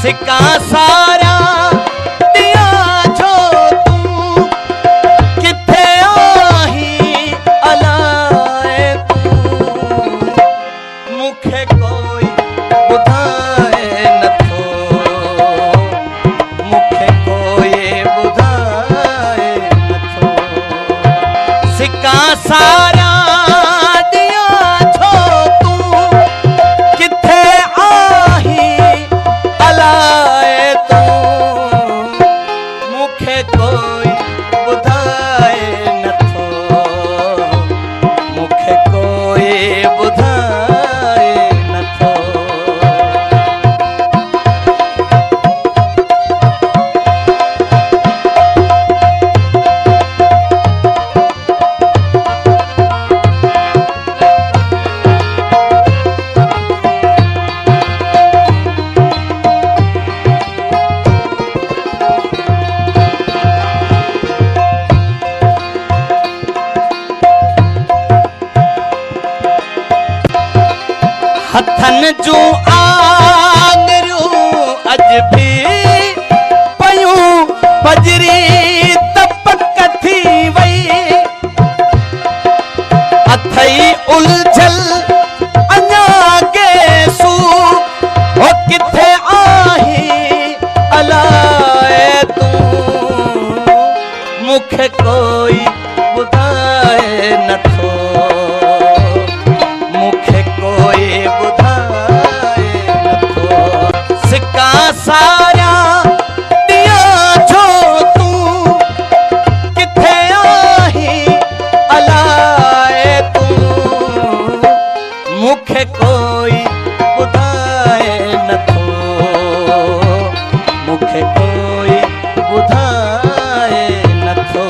सिका सारा दिया छो तू किथे आही अलाए तू मुखे कोई बुधाए नथो मुखे कोई बुधाए नथो सिका सारा दिया छो तू किथे आही अलाए तू मुखे कोई बुधाए नथो मुखे कोई बुधाए नथो हथन जूं आंगरूं अज भी पयूं बजरी तपक थी वई अथई उलझल अञा गेसू हो किथे आही अलाए तू मुखे कोई बुधाए नथो मुखे कोई बुधाए नथो सिका सारा दिया छो तू किथे आही अलाए तू मुखे कोई बुधाए नथो मुखे कोई बुधाए नथो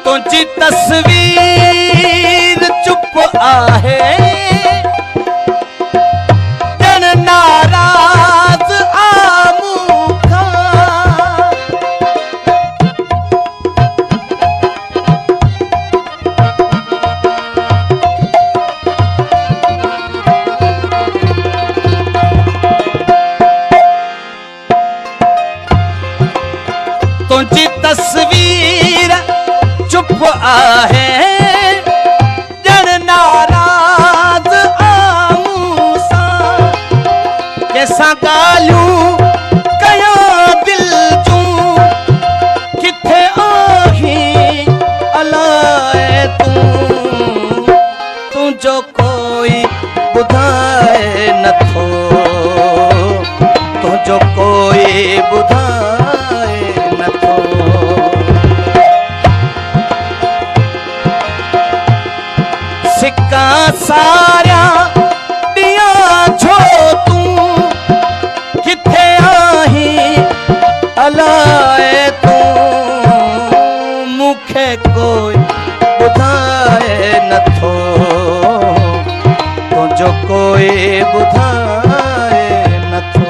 तुझी तस्वीर चुप आहे जन नाराज आमूखा तुझी तस्वीर चुप आहे जन नाराज आमूसा कैसा गालूं कयां दिल जूं किथे आही अलाए तू तुझो कोई बुधाए नथो तुझो कोई बुधाए नथो सिका सारा दिया छो तू किथे आही अलाए तू मुखे कोई बुधाए नथो तुझो कोई बुधाए नथो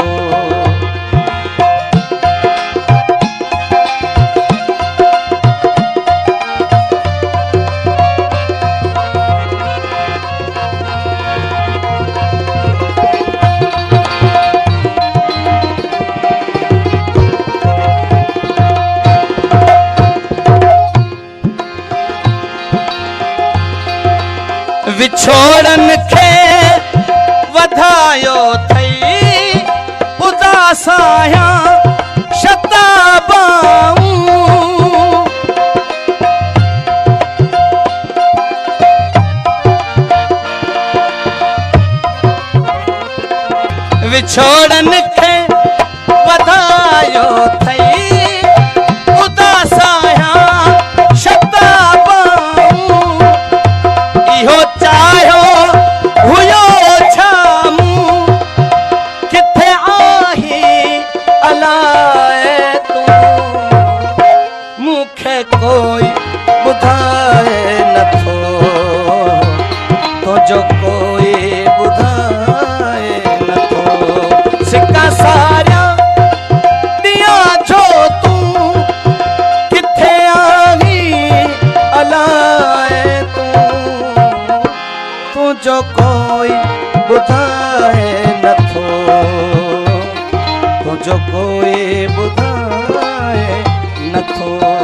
विछोड़न खे वधायो थई उदासाया शताबाऊं विछोड़न खे वधायो थई उदासाया शताबाऊं इहो चाहो हुयो छामू किथे आही अलाए तू मुखे को ॿुधाए नथो।